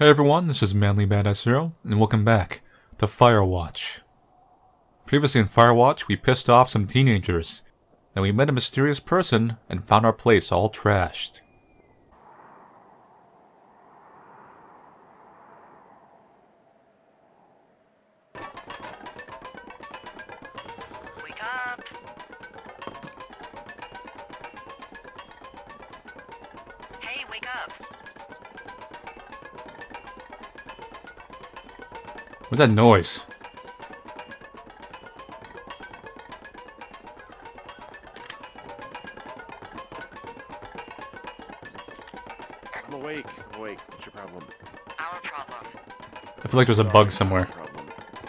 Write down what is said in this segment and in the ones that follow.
Hey everyone, this is Manly Badass Zero, and welcome back to Firewatch. Previously in Firewatch, we pissed off some teenagers, and we met a mysterious person and found our place all trashed. Wake up! Hey, wake up! What's that noise? I'm awake. What's your problem? Our problem. I feel like there's a bug somewhere. Problem.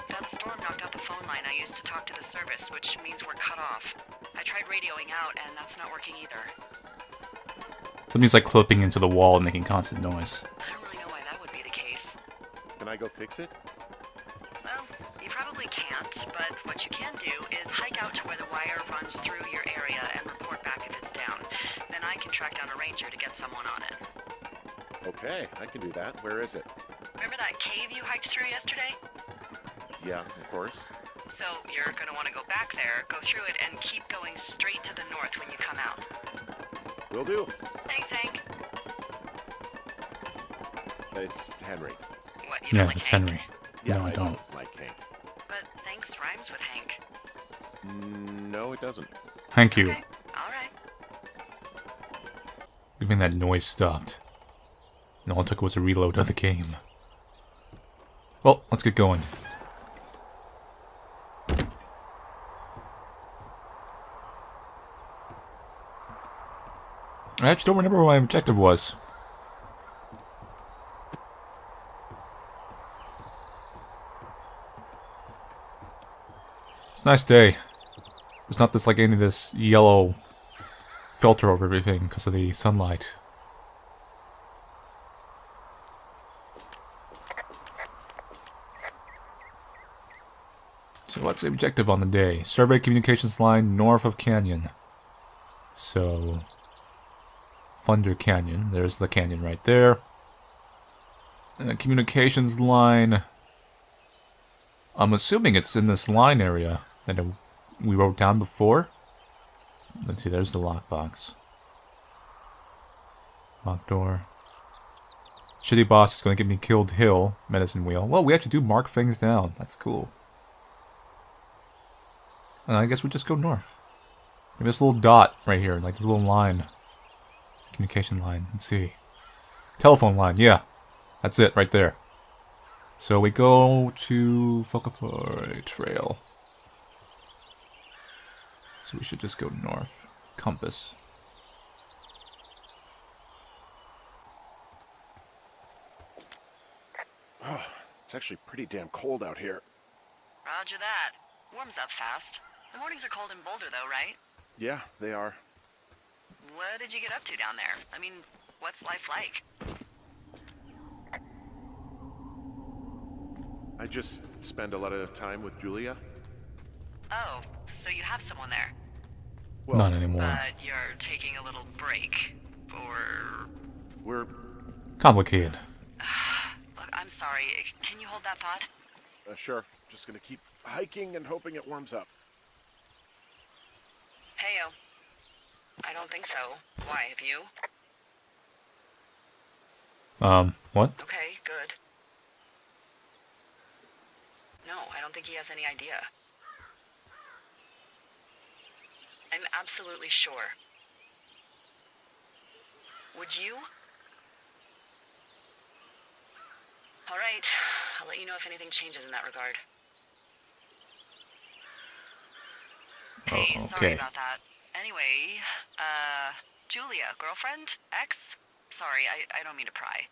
That storm knocked out the phone line I used to talk to the service, which means we're cut off. I tried radioing out, and that's not working either. Something's like clipping into the wall and making constant noise. I don't really know why that would be the case. Can I go fix it? Well, you probably can't, but what you can do is hike out to where the wire runs through your area and report back if it's down. Then I can track down a ranger to get someone on it. Okay, I can do that. Where is it? Remember that cave you hiked through yesterday? Yeah, of course. So you're gonna want to go back there, go through it, and keep going straight to the north when you come out. Will do. Thanks, Hank. It's Henry. What, you Yeah, don't like it's Hank? Henry. Yeah, No, I don't. like Hank. But thanks rhymes with Hank. No, it doesn't. Thank you. Okay, alright. Even that noise stopped. And all it took was a reload of the game. Well, let's get going. I actually don't remember what my objective was. It's a nice day. There's not this like any of this yellow filter over everything because of the sunlight. So what's the objective on the day? Survey communications line north of Canyon. So Thunder Canyon. There's the canyon right there. And communications line. I'm assuming it's in this line area that we wrote down before. Let's see, there's the lockbox. Lock door. Shitty boss is going to get me killed hill. Medicine wheel. Well, we actually do mark things down. That's cool. And I guess we just go north. Maybe this little dot right here, like this little line. Communication line. Let's see. Telephone line, yeah. That's it, right there. So we go to Focafore Trail. So we should just go north. Compass. Oh, it's actually pretty damn cold out here. Roger that. Warms up fast. The mornings are cold in Boulder, though, right? Yeah, they are. What did you get up to down there? I mean, what's life like? I just spend a lot of time with Julia. Oh, so you have someone there. Well, Not anymore. But you're taking a little break. Or... we're... Complicated. Look, I'm sorry. Can you hold that thought? Sure. Just gonna keep hiking and hoping it warms up. Heyo. I don't think so. Why, have you? What? Okay, good. No, I don't think he has any idea. I'm absolutely sure. Would you? Alright, I'll let you know if anything changes in that regard. Hey, Oh, sorry okay. about that. Anyway, Julia, girlfriend? Ex? Sorry, I don't mean to pry.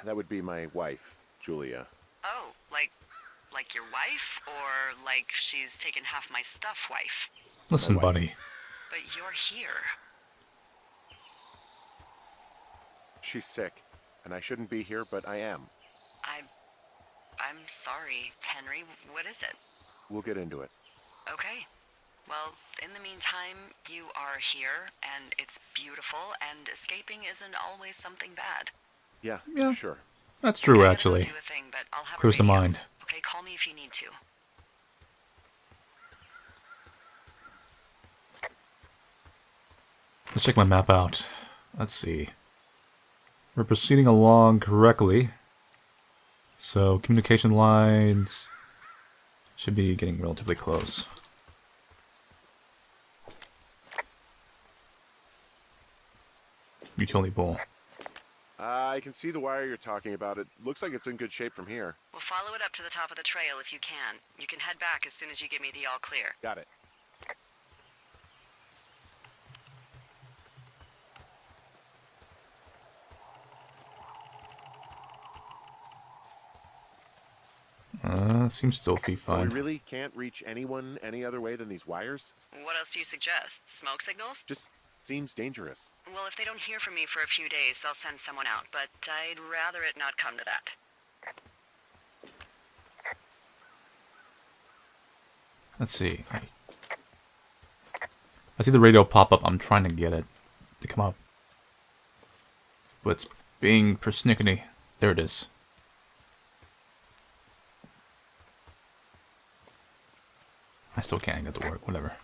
That would be my wife, Julia. Oh, like your wife? Or like she's taken half my stuff wife? Listen, My wife. buddy. But you're here. She's sick, and I shouldn't be here, but I am. I'm sorry, Henry. What is it? We'll get into it. Okay. Well, in the meantime, you are here, and it's beautiful, and escaping isn't always something bad. Yeah, Yeah. sure. That's true, I gotta actually. go do a thing, but I'll have Clears a the radio. mind. Okay, call me if you need to. Let's check my map out. Let's see. We're proceeding along correctly. So, communication lines should be getting relatively close. Utility pole. I can see the wire you're talking about. It looks like it's in good shape from here. We'll follow it up to the top of the trail if you can. You can head back as soon as you give me the all clear. Got it. Seems still be So we fine. really can't reach anyone any other way than these wires? What else do you suggest? Smoke signals? Just seems dangerous. Well, if they don't hear from me for a few days, they'll send someone out, but I'd rather it not come to that. Let's see. I see the radio pop up. I'm trying to get it to come up. But it's being persnickety. There it is. I still can't get to work. Whatever.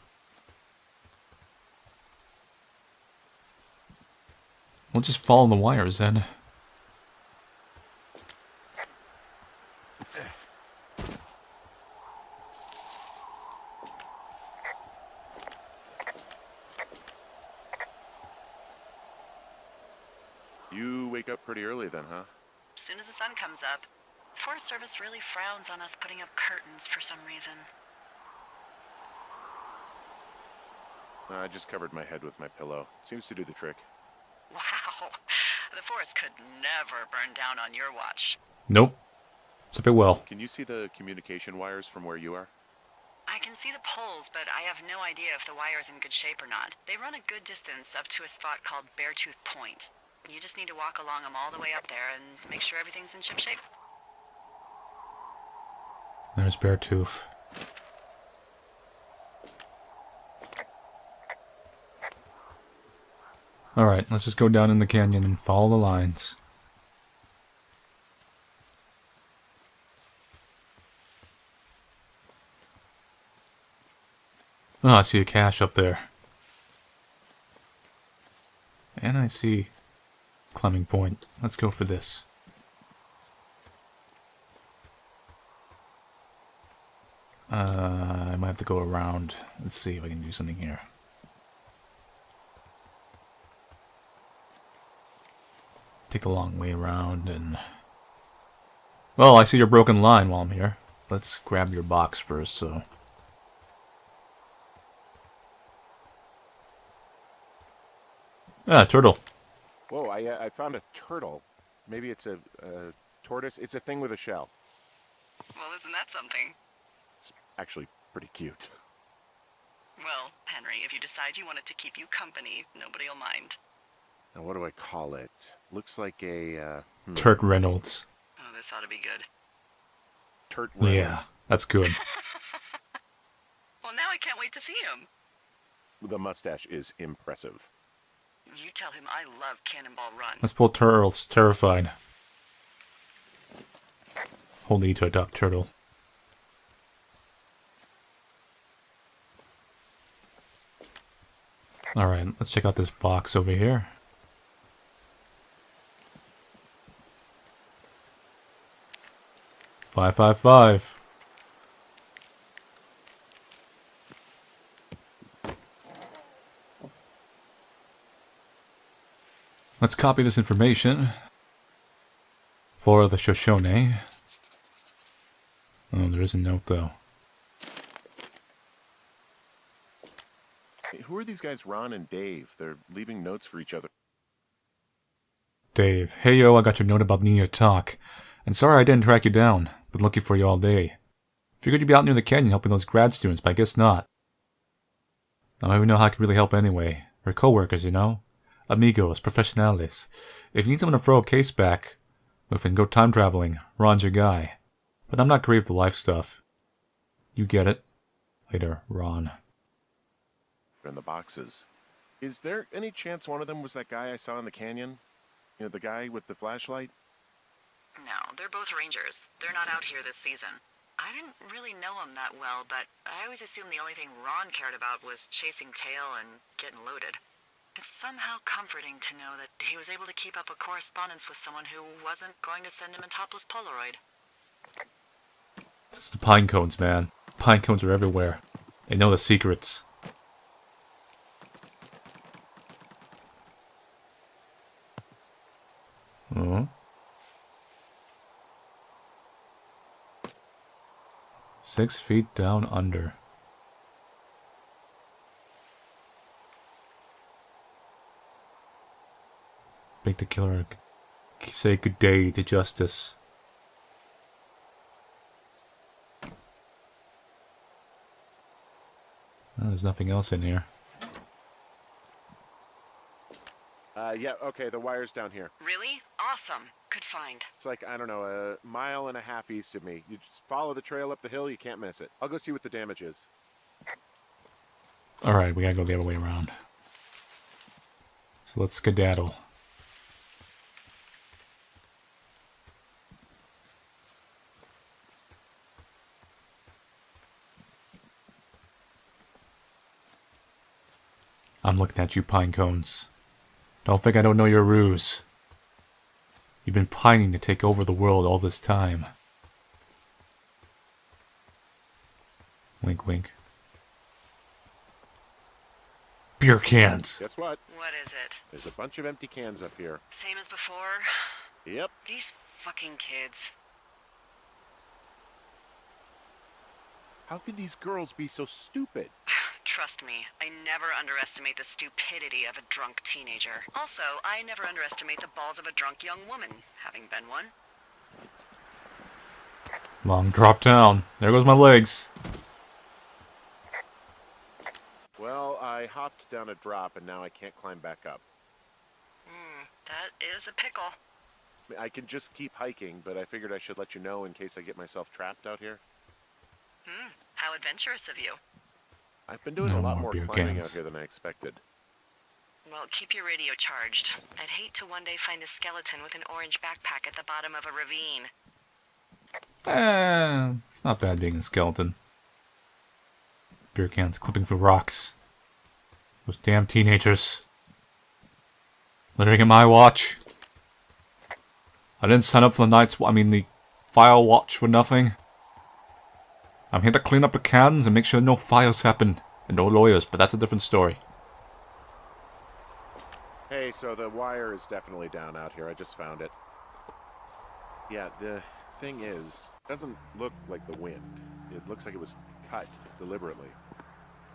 We'll just follow the wires then. You wake up pretty early then, huh? As soon as the sun comes up, the Forest Service really frowns on us putting up curtains for some reason. I just covered my head with my pillow. Seems to do the trick. Wow. The forest could never burn down on your watch. Nope. It's a bit well. Can you see the communication wires from where you are? I can see the poles, but I have no idea if the wire's in good shape or not. They run a good distance up to a spot called Beartooth Point. You just need to walk along them all the way up there and make sure everything's in ship shape. There's Beartooth. Alright, let's just go down in the canyon and follow the lines. Oh, I see a cache up there. And I see climbing point. Let's go for this. I might have to go around. Let's see if I can do something here. Take the long way around and... Well, I see your broken line while I'm here. Let's grab your box first, so... Ah, turtle. Whoa, I found a turtle. Maybe it's a tortoise. It's a thing with a shell. Well, isn't that something? It's actually pretty cute. Well, Henry, if you decide you want it to keep you company, nobody'll mind. Now, what do I call it? Looks like a, Turt Reynolds. Oh, this ought to be good. Turt Reynolds. Yeah, that's good. Well, now I can't wait to see him. The mustache is impressive. You tell him I love Cannonball Run. Let's pull turtles. Terrified. Hold E to adopt turtle. Alright, let's check out this box over here. "555." Let's copy this information. Flora of the Shoshone. Oh, there is a note though. Hey, who are these guys, Ron and Dave? They're leaving notes for each other. Dave, hey yo, I got your note about needing to talk. And sorry I didn't track you down. Been looking for you all day. Figured you'd be out near the canyon helping those grad students, but I guess not. I don't even know how I can really help anyway. We're co-workers, you know? Amigos, professionales. If you need someone to throw a case back with and go time traveling, Ron's your guy. But I'm not great with the life stuff. You get it. Later, Ron. in the boxes. Is there any chance one of them was that guy I saw in the canyon? You know, the guy with the flashlight? No, they're both rangers. They're not out here this season. I didn't really know him that well, but I always assumed the only thing Ron cared about was chasing tail and getting loaded. It's somehow comforting to know that he was able to keep up a correspondence with someone who wasn't going to send him a topless Polaroid. It's the pine cones, man. Pine cones are everywhere. They know the secrets. Uh-huh. 6 feet down under. Make the killer say good day to justice. Oh, there's nothing else in here. Yeah, okay, the wire's down here. Really? Awesome. Good find. It's like, I don't know, a mile and a half east of me. You just follow the trail up the hill, you can't miss it. I'll go see what the damage is. Alright, we gotta go the other way around. So let's skedaddle. I'm looking at you, pine cones. Don't think I don't know your ruse. You've been pining to take over the world all this time. Wink, wink. Beer cans. Guess what? What is it? There's a bunch of empty cans up here. Same as before? Yep. These fucking kids. How could these girls be so stupid? Trust me, I never underestimate the stupidity of a drunk teenager. Also, I never underestimate the balls of a drunk young woman, having been one. Long drop down. There goes my legs. Well, I hopped down a drop and now I can't climb back up. That is a pickle. I can just keep hiking, but I figured I should let you know in case I get myself trapped out here. How adventurous of you. I've been doing No a lot more more beer climbing cans. out here than I expected. Well, keep your radio charged. I'd hate to one day find a skeleton with an orange backpack at the bottom of a ravine. It's not bad being a skeleton. Beer cans clipping through rocks. Those damn teenagers. Littering in my watch. I didn't sign up for the Firewatch for nothing. I'm here to clean up the cans and make sure no fires happen. And no lawyers, but that's a different story. Hey, so the wire is definitely down out here. I just found it. Yeah, the thing is, it doesn't look like the wind. It looks like it was cut deliberately.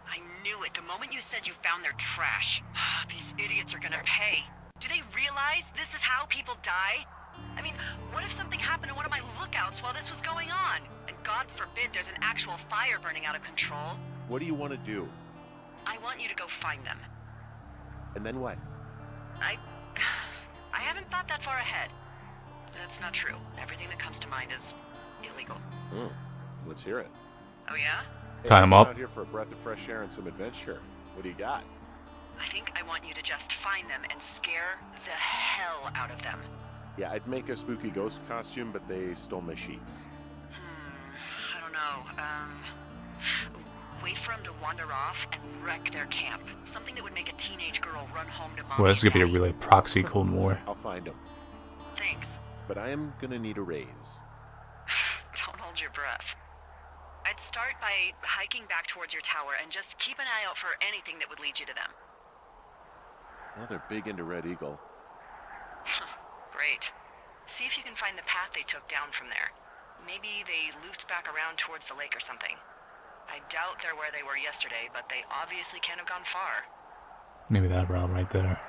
I knew it the moment you said you found their trash. These idiots are gonna pay. Do they realize this is how people die? I mean, what if something happened to one of my lookouts while this was going on? And God forbid there's an actual fire burning out of control. What do you want to do? I want you to go find them. And then what? I haven't thought that far ahead. That's not true. Everything that comes to mind is illegal. Let's hear it. Oh yeah? Hey, Time I'm up. out here for a breath of fresh air and some adventure. What do you got? I think I want you to just find them and scare the hell out of them. Yeah, I'd make a spooky ghost costume, but they stole my sheets. I don't know. Wait for them to wander off and wreck their camp. Something that would make a teenage girl run home to mom. Well, this is and gonna be a daddy. really proxy Cold War. I'll find them. Thanks. But I am gonna need a raise. Don't hold your breath. I'd start by hiking back towards your tower and just keep an eye out for anything that would lead you to them. Well, they're big into Red Eagle. Great. See if you can find the path they took down from there. Maybe they looped back around towards the lake or something. I doubt they're where they were yesterday, but they obviously can't have gone far. Maybe that route right there.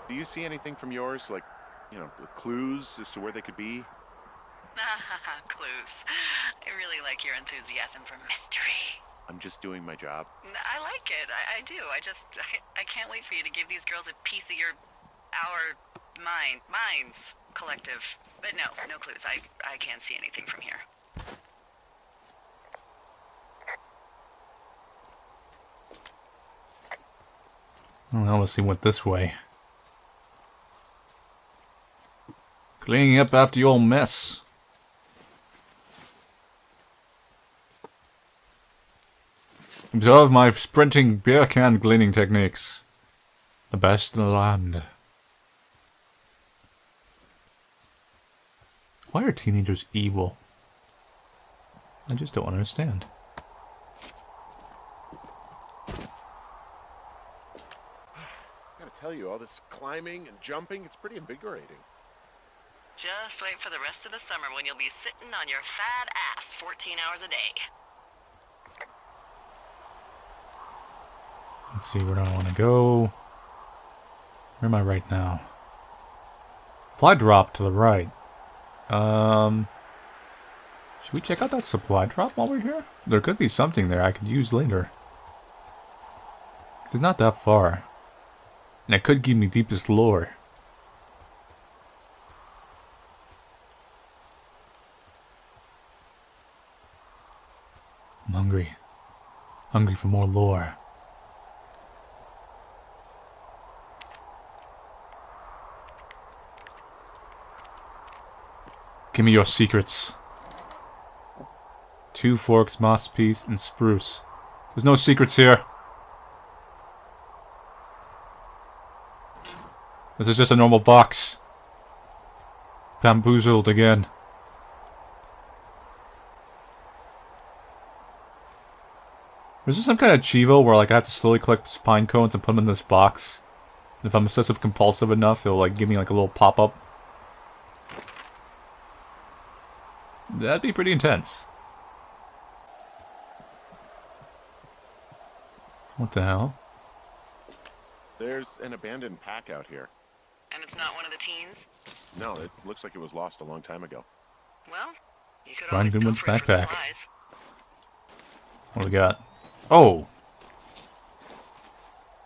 Do you see anything from yours? Like, clues as to where they could be? Clues. I really like your enthusiasm for mystery. I'm just doing my job. I like it. I do. I can't wait for you to give these girls a piece of our minds collective. But no clues. I can't see anything from here. Well, I obviously went this way. Cleaning up after your mess. Observe my sprinting beer can cleaning techniques. The best in the land. Why are teenagers evil? I just don't understand. Gotta tell you, all this climbing and jumping, it's pretty invigorating. Just wait for the rest of the summer when you'll be sitting on your fat ass 14 hours a day. Let's see, where do I want to go? Where am I right now? Supply drop to the right. Should we check out that supply drop while we're here? There could be something there I could use later. 'Cause it's not that far. And it could give me deepest lore. I'm hungry. Hungry for more lore. Give me your secrets. 2 forks, moss piece, and spruce. There's no secrets here. This is just a normal box. Bamboozled again. Is there some kind of Chivo where like I have to slowly collect pine cones and put them in this box? And if I'm obsessive compulsive enough, it'll like give me like a little pop-up. That'd be pretty intense. What the hell? There's an abandoned pack out here. And it's not one of the teens? No, it looks like it was lost a long time ago. Well, you could Brian always go Goodwin's for it for backpack. supplies. What do we got? Oh!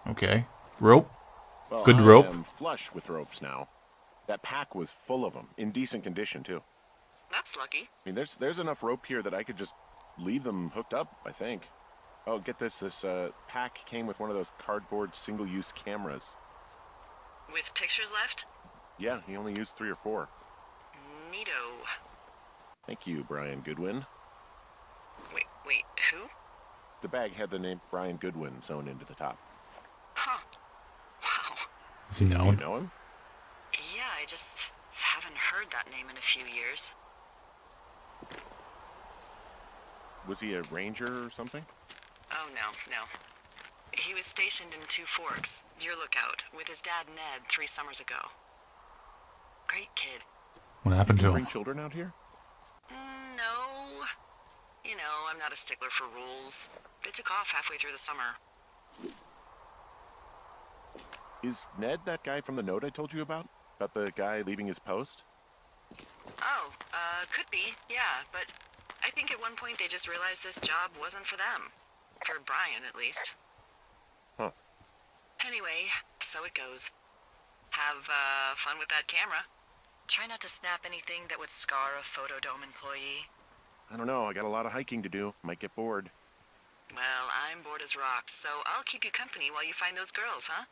Okay. Rope. Well, Good I rope. am flush with ropes now. That pack was full of them, in decent condition too. That's lucky. I mean, there's enough rope here that I could just leave them hooked up, I think. Oh, get this. This pack came with one of those cardboard single-use cameras. With pictures left? Yeah, he only used 3 or 4. Neato. Thank you, Brian Goodwin. Wait, who? The bag had the name Brian Goodwin sewn into the top. Huh. Wow. Is he You known? know him? Yeah, I just haven't heard that name in a few years. Was he a ranger or something? Oh, no. He was stationed in Two Forks, your lookout, with his dad Ned 3 summers ago. Great kid. What happened Did you to bring him? children out here? No. You know, I'm not a stickler for rules. They took off halfway through the summer. Is Ned that guy from the note I told you about? About the guy leaving his post? Oh, could be, yeah, but I think at one point they just realized this job wasn't for them. For Brian, at least. Huh. Anyway, so it goes. Have, fun with that camera. Try not to snap anything that would scar a Photodome employee. I don't know. I got a lot of hiking to do. Might get bored. Well, I'm bored as rocks, so I'll keep you company while you find those girls, huh?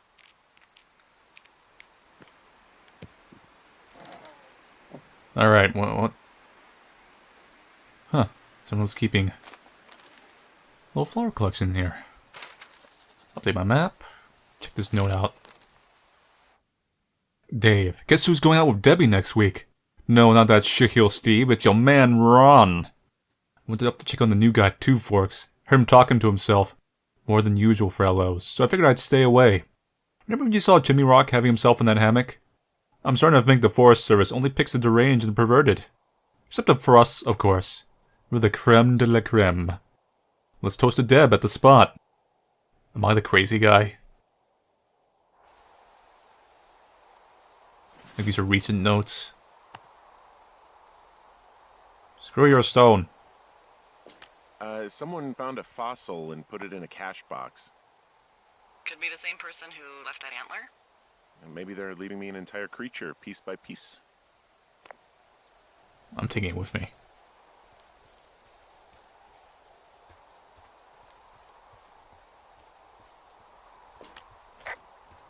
Alright, what? Huh. Someone was keeping a little flower collection here. Update my map. Check this note out. Dave, guess who's going out with Debbie next week? No, not that shitheel Steve. It's your man Ron. Went up to check on the new guy, Two Forks. Heard him talking to himself. More than usual for LOs, so I figured I'd stay away. Remember when you saw Jimmy Rock having himself in that hammock? I'm starting to think the Forest Service only picks the deranged and perverted. Except for us, of course. We're the creme de la creme. Let's toast to Deb at the spot. Am I the crazy guy? I think these are recent notes. Screw your stone. Someone found a fossil and put it in a cache box. Could be the same person who left that antler. And maybe they're leaving me an entire creature, piece by piece. I'm taking it with me.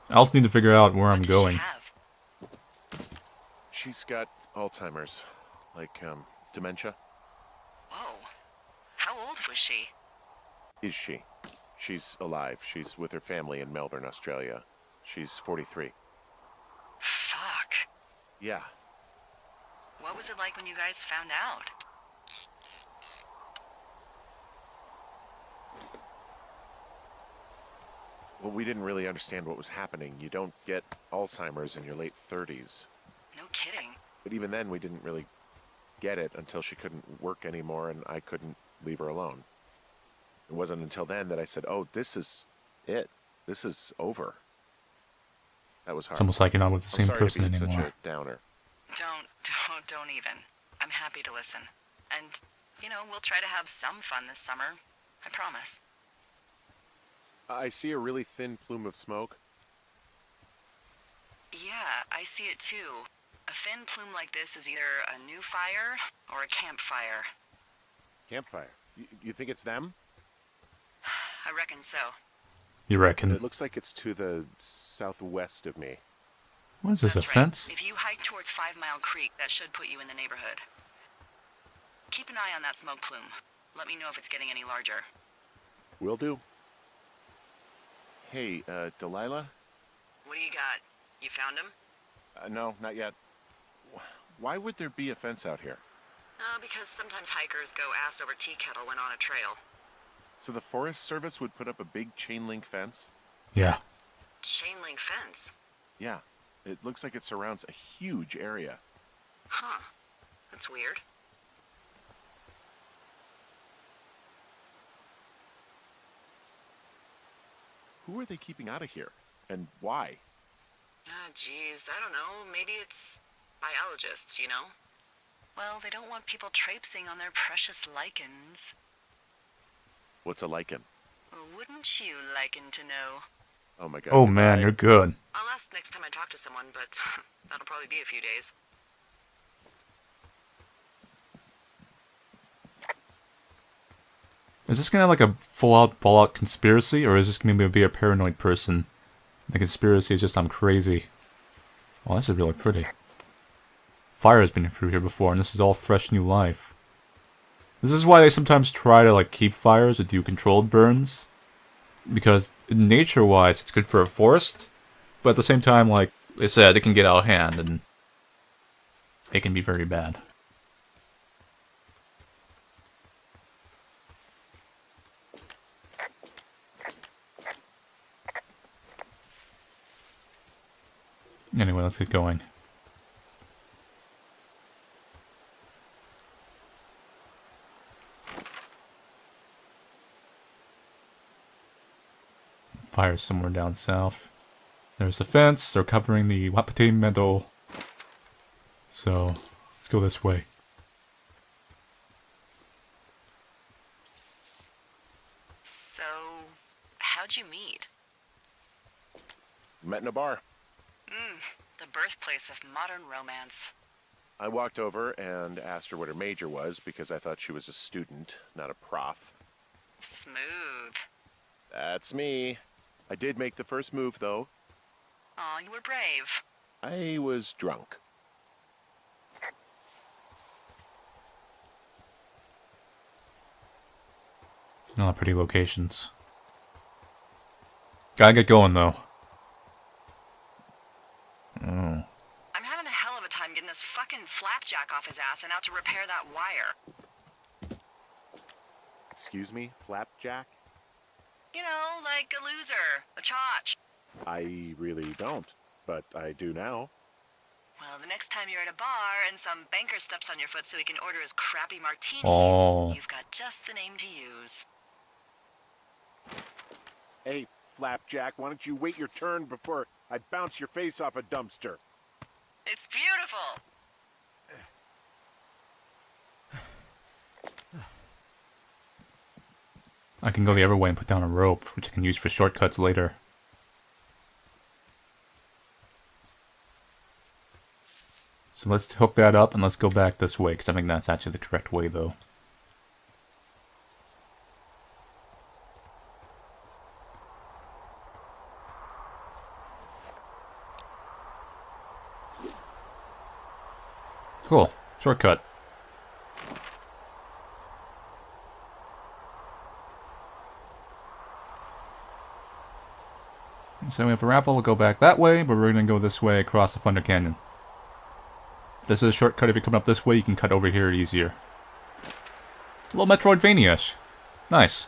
I also need to figure out where I'm What does she going. have? She's got Alzheimer's. Like, dementia. Whoa. How old was she? Is she? She's alive. She's with her family in Melbourne, Australia. She's 43. Fuck. Yeah. What was it like when you guys found out? Well, we didn't really understand what was happening. You don't get Alzheimer's in your late 30s. No kidding. But even then, we didn't really get it until she couldn't work anymore and I couldn't leave her alone. It wasn't until then that I said, oh, this is it. This is over. That was hard. It's almost like you're not with the I'm same sorry person to be anymore. such a downer. Don't even. I'm happy to listen. And, we'll try to have some fun this summer. I promise. I see a really thin plume of smoke. Yeah, I see it too. A thin plume like this is either a new fire or a campfire. Campfire. You think it's them? I reckon so. You reckon? It looks like it's to the southwest of me. What is this, a That's right. fence? If you hike towards 5 Mile Creek, that should put you in the neighborhood. Keep an eye on that smoke plume. Let me know if it's getting any larger. Will do. Hey, Delilah? What do you got? You found him? No, not yet. Why would there be a fence out here? Because sometimes hikers go ass over tea kettle when on a trail. So the Forest Service would put up a big chain link fence? Yeah. Chain link fence? Yeah. It looks like it surrounds a huge area. Huh. That's weird. Who are they keeping out of here? And why? Geez, I don't know. Maybe it's biologists, Well, they don't want people traipsing on their precious lichens. What's a lichen? Well, wouldn't you liken to know? Oh my god. Oh man, goodbye. you're good. I'll ask next time I talk to someone, but that'll probably be a few days. Is this gonna have like a full-out Fallout conspiracy, or is this gonna be a paranoid person? The conspiracy is just I'm crazy. Well, this is really pretty. Fire has been through here before, and this is all fresh new life. This is why they sometimes try to like keep fires or do controlled burns, because nature-wise it's good for a forest, but at the same time, like they said, it can get out of hand and it can be very bad. Anyway, let's get going. Fire somewhere down south. There's the fence. They're covering the Wapiti Meadow. So, let's go this way. So, how'd you meet? Met in a bar. The birthplace of modern romance. I walked over and asked her what her major was because I thought she was a student, not a prof. Smooth. That's me. I did make the first move, though. Aw, you were brave. I was drunk. Not pretty locations. Gotta get going though. Oh. I'm having a hell of a time getting this fucking flapjack off his ass and out to repair that wire. Excuse me, Flapjack? Like a loser, a chotch. I really don't, but I do now. Well, the next time you're at a bar and some banker steps on your foot so he can order his crappy martini, Oh. you've got just the name to use. Hey, Flapjack, why don't you wait your turn before I bounce your face off a dumpster? It's beautiful. I can go the other way and put down a rope, which I can use for shortcuts later. So let's hook that up and let's go back this way, because I think that's actually the correct way though. Cool. Shortcut. So we have a rappel, we'll go back that way, but we're going to go this way across the Thunder Canyon. This is a shortcut. If you come up this way, you can cut over here easier. A little Metroidvania-ish. Nice.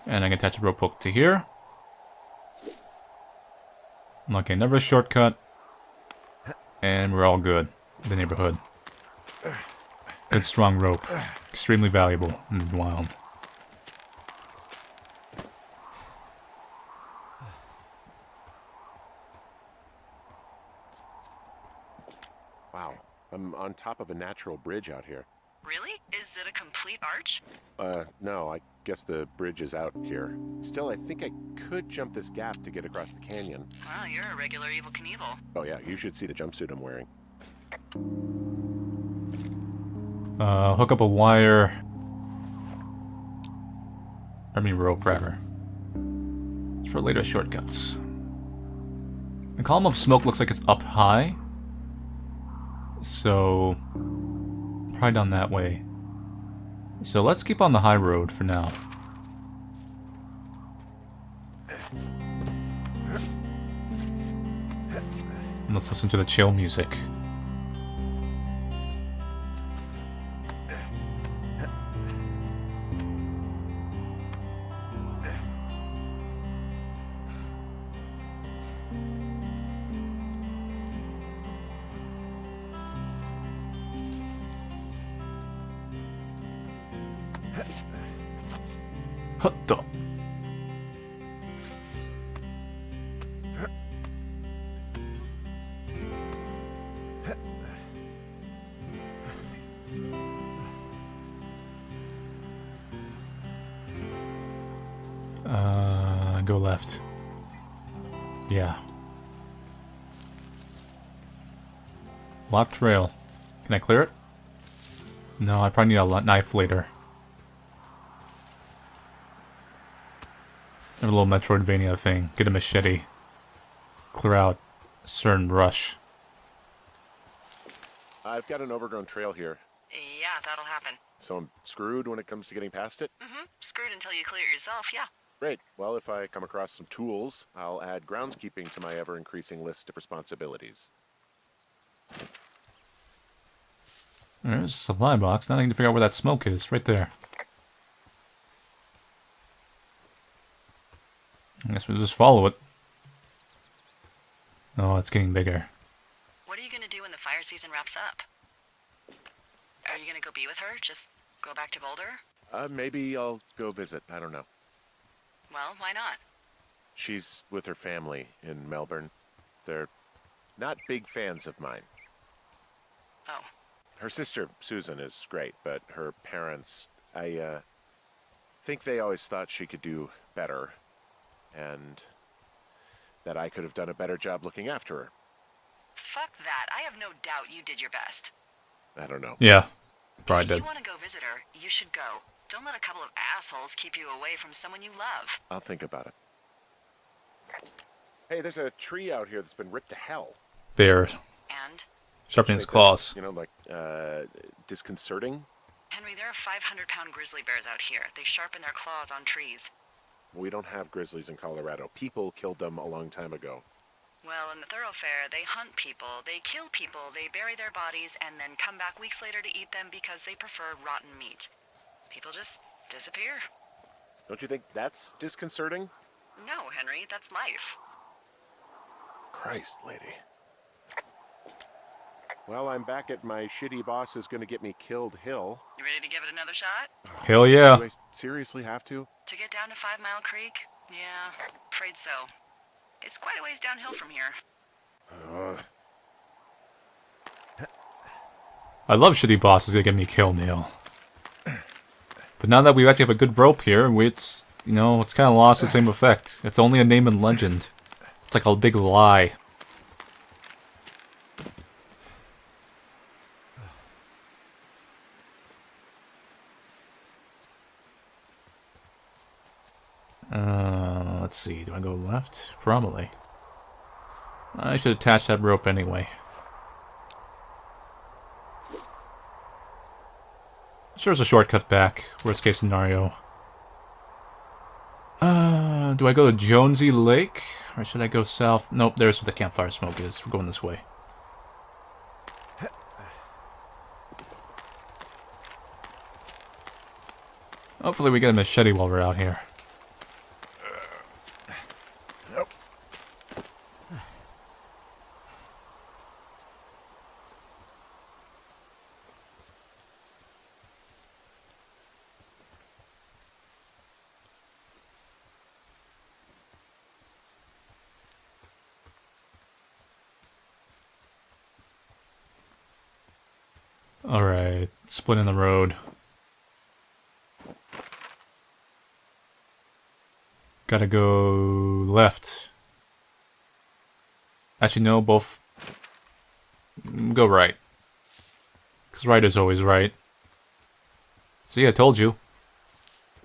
And I can attach a rope hook to here. Okay, never a shortcut. And we're all good in the neighborhood. Good strong rope. Extremely valuable in the wild. Wow, I'm on top of a natural bridge out here. Really? Is it a complete arch? No, I guess the bridge is out here. Still, I think I could jump this gap to get across the canyon. Wow, you're a regular Evel Knievel. Oh yeah, you should see the jumpsuit I'm wearing. Hook up a wire. I mean rope, rather. It's for later shortcuts. The column of smoke looks like it's up high. So, probably down that way. So let's keep on the high road for now. And let's listen to the chill music. Hutta. Go left. Yeah. Locked trail. Can I clear it? No, I probably need a knife later. A little Metroidvania thing. Get a machete. Clear out a certain brush. I've got an overgrown trail here, Yeah, that'll happen. so I'm screwed when it comes to getting past it. Screwed until you clear it yourself, yeah. Great. Well, if I come across some tools, I'll add groundskeeping to my ever-increasing list of responsibilities. There's a supply box. Now I need to figure out where that smoke is. Right there. I guess we'll just follow it. Oh, it's getting bigger. What are you gonna do when the fire season wraps up? Are you gonna go be with her? Just go back to Boulder? Maybe I'll go visit. I don't know. Well, why not? She's with her family in Melbourne. They're not big fans of mine. Oh. Her sister, Susan, is great, but her parents, I think they always thought she could do better, and that I could have done a better job looking after her. Fuck that. I have no doubt you did your best. I don't know. Yeah. Probably If did. you want to go visit her, you should go. Don't let a couple of assholes keep you away from someone you love. I'll think about it. Hey, there's a tree out here that's been ripped to hell. Bear. And? Sharpening its Think claws. that's, you know, like, disconcerting? Henry, there are 500-pound grizzly bears out here. They sharpen their claws on trees. We don't have grizzlies in Colorado. People killed them a long time ago. Well, in the thoroughfare, they hunt people, they kill people, they bury their bodies, and then come back weeks later to eat them because they prefer rotten meat. People just disappear. Don't you think that's disconcerting? No, Henry, that's life. Christ, lady. Well, I'm back at my shitty boss is gonna get me killed hill. You ready to give it another shot? Hell yeah. Do I seriously have to? To get down to 5 Mile Creek? Yeah, afraid so. It's quite a ways downhill from here. I love shitty bosses that get me killed, Neil. But now that we actually have a good rope here, it's, you know, it's kind of lost its same effect. It's only a name and legend. It's like a big lie. let's see. Do I go left? Probably. I should attach that rope anyway. Sure, there's a shortcut back. Worst case scenario. Do I go to Jonesy Lake? Or should I go south? Nope, there's where the campfire smoke is. We're going this way. Hopefully we get a machete while we're out here. Nope. Alright, splitting the road. Gotta go left. Actually, no, both. Go right. Because right is always right. See, I told you.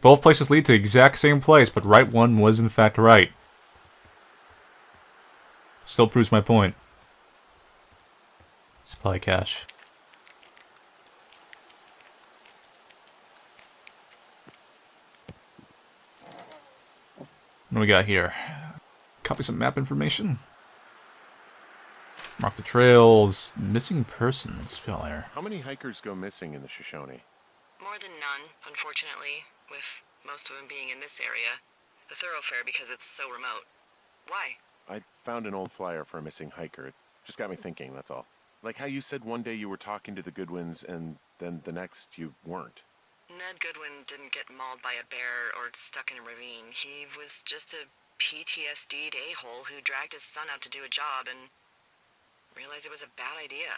Both places lead to the exact same place, but right one was in fact right. Still proves my point. Supply cache. What do we got here? Copy some map information. Mark the trails. Missing persons. Failure. How many hikers go missing in the Shoshone? More than none, unfortunately, with most of them being in this area. The thoroughfare because it's so remote. Why? I found an old flyer for a missing hiker. It just got me thinking, that's all. Like how you said one day you were talking to the Goodwins and then the next you weren't. Ned Goodwin didn't get mauled by a bear or stuck in a ravine. He was just a PTSD'd a-hole who dragged his son out to do a job and realized it was a bad idea.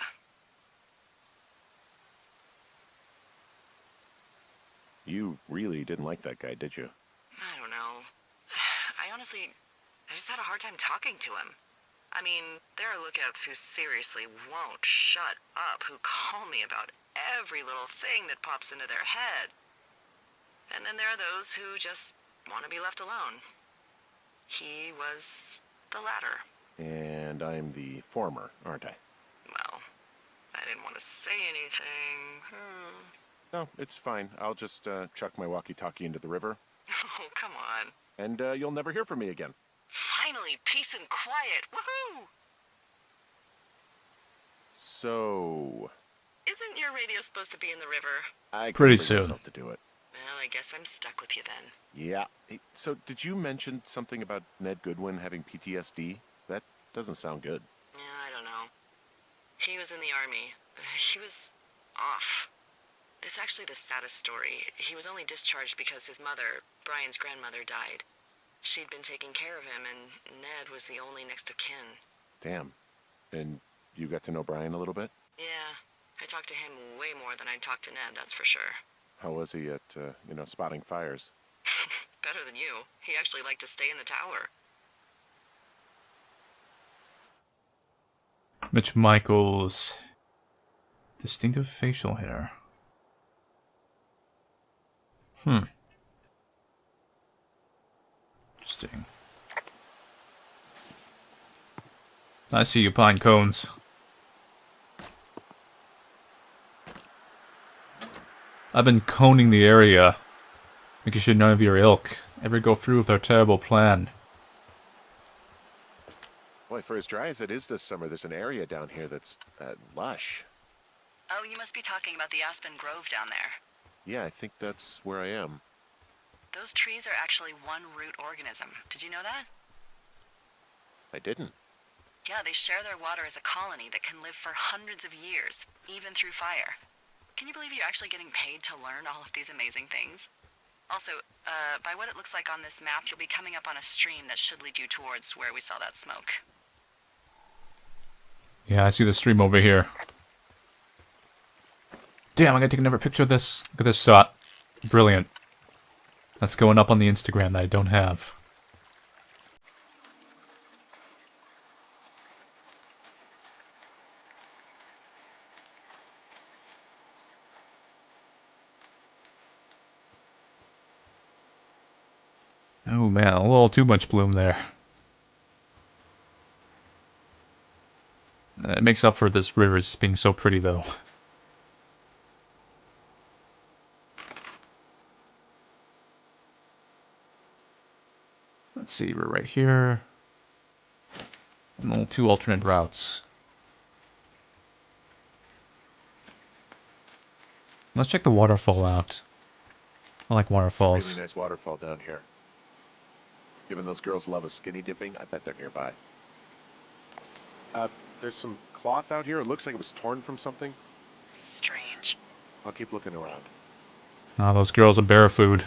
You really didn't like that guy, did you? I don't know. I just had a hard time talking to him. I mean, there are lookouts who seriously won't shut up, who call me about every little thing that pops into their head. And then there are those who just want to be left alone. He was the latter. And I'm the former, aren't I? Well, I didn't want to say anything. No, it's fine. I'll just chuck my walkie-talkie into the river. Oh, come on. And you'll never hear from me again. Finally, peace and quiet. Woohoo! So... Isn't your radio supposed to be in the river? I Pretty couldn't bring soon. myself to do it. Well, I guess I'm stuck with you then. Yeah. Hey, so did you mention something about Ned Goodwin having PTSD? That doesn't sound good. Yeah, I don't know. He was in the army. He was off. It's actually the saddest story. He was only discharged because his mother, Brian's grandmother, died. She'd been taking care of him, and Ned was the only next of kin. Damn. And you got to know Brian a little bit? Yeah, I talked to him way more than I'd talked to Ned, that's for sure. How was he at, spotting fires? Better than you. He actually liked to stay in the tower. Mitch Michaels. Distinctive facial hair. Interesting. I see you, pine cones. I've been coning the area, making sure none of your ilk ever go through with our terrible plan. Boy, for as dry as it is this summer, there's an area down here that's lush. Oh, you must be talking about the Aspen Grove down there. Yeah, I think that's where I am. Those trees are actually one root organism. Did you know that? I didn't. Yeah, they share their water as a colony that can live for hundreds of years, even through fire. Can you believe you're actually getting paid to learn all of these amazing things? Also, by what it looks like on this map, you'll be coming up on a stream that should lead you towards where we saw that smoke. Yeah, I see the stream over here. Damn, I gotta take another picture of this. Look at this shot. Brilliant. That's going up on the Instagram that I don't have. Oh man, a little too much bloom there. It makes up for this river just being so pretty though. Let's see, we're right here. And little two alternate routes. Let's check the waterfall out. I like waterfalls. Really nice waterfall down here. Given those girls love a skinny dipping, I bet they're nearby. There's some cloth out here. It looks like it was torn from something. Strange. I'll keep looking around. Ah, those girls are bear food.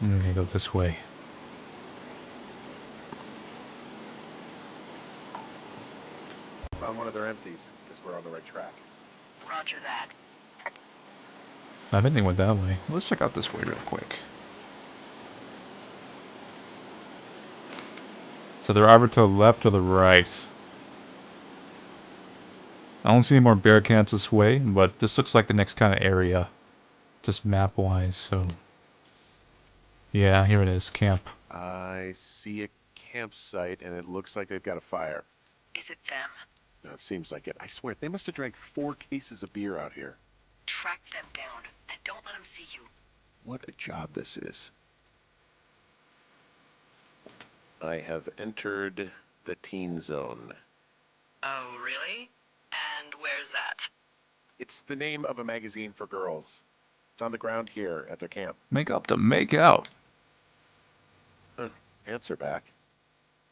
I'm gonna go this way. Found one of their empties. Guess we're on the right track. Roger that. I think they went that way. Let's check out this way real quick. So they're either to the left or the right. I don't see any more bear camps this way, but this looks like the next kind of area. Just map-wise, so... Yeah, here it is, camp. I see a campsite, and it looks like they've got a fire. Is it them? No, it seems like it. I swear, they must have drank 4 cases of beer out here. Track them down, and don't let them see you. What a job this is. I have entered the teen zone. Oh, really? And where's that? It's the name of a magazine for girls. It's on the ground here at their camp. Make up to make out. Pants are back.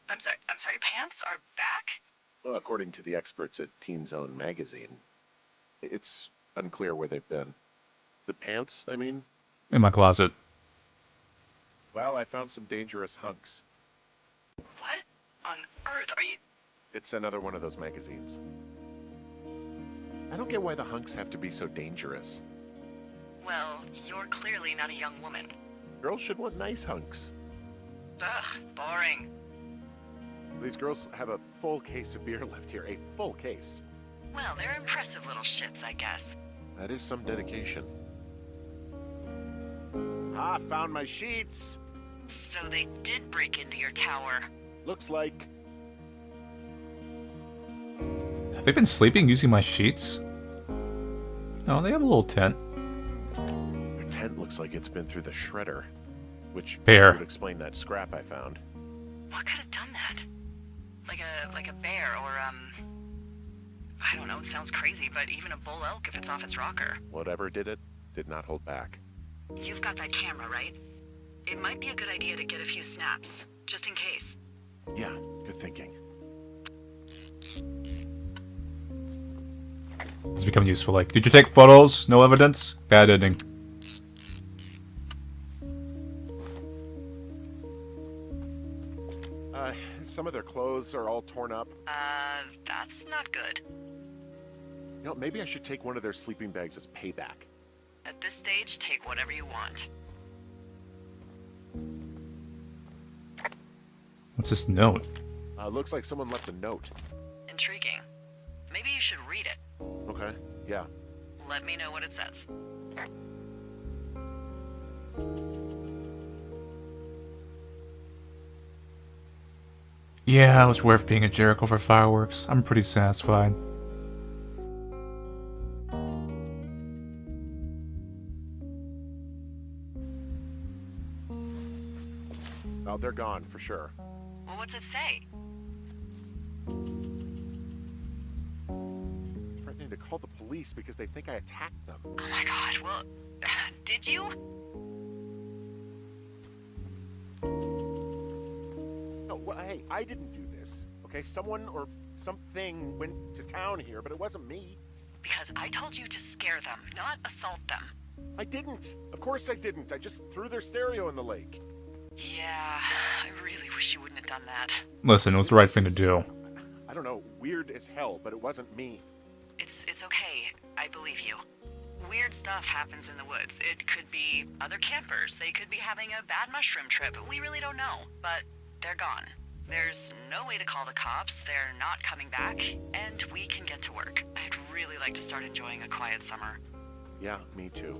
I'm sorry, pants are back? Well, according to the experts at Teen Zone magazine. It's unclear where they've been. The pants, I mean? In my closet. Well, I found some dangerous hunks. What on earth are you... It's another one of those magazines. I don't get why the hunks have to be so dangerous. Well, you're clearly not a young woman. Girls should want nice hunks. Ugh, boring. These girls have a full case of beer left here. A full case. Well, they're impressive little shits, I guess. That is some dedication. Ah, found my sheets. So they did break into your tower. Looks like... Have they been sleeping using my sheets? No, they have a little tent. Their tent looks like it's been through the shredder. Which Bear. would explain that scrap I found. What could have done that? Like a bear or, I don't know, it sounds crazy, but even a bull elk if it's off its rocker. Whatever did it, did not hold back. You've got that camera, right? It might be a good idea to get a few snaps, just in case. Yeah, good thinking. It's become useful. Like, did you take photos? No evidence? Bad ending. Some of their clothes are all torn up. That's not good. You know, maybe I should take one of their sleeping bags as payback. At this stage, take whatever you want. What's this note? Looks like someone left a note. Intriguing. Maybe you should read it. Okay, yeah. Let me know what it says. Yeah, it was worth being a jerk over fireworks. I'm pretty satisfied. Oh, they're gone for sure. Well, what's it say? Threatening to call the police because they think I attacked them. Oh my god, well, did you? No, well, hey, I didn't do this. Okay, someone or something went to town here, but it wasn't me. Because I told you to scare them, not assault them. I didn't. Of course I didn't. I just threw their stereo in the lake. Yeah, I really wish you wouldn't have done that. Listen, it was the right thing to do. I don't know, weird as hell, but it wasn't me. It's okay. I believe you. Weird stuff happens in the woods. It could be other campers. They could be having a bad mushroom trip. We really don't know. But they're gone. There's no way to call the cops. They're not coming back. And we can get like to start enjoying a quiet summer. Yeah, me too.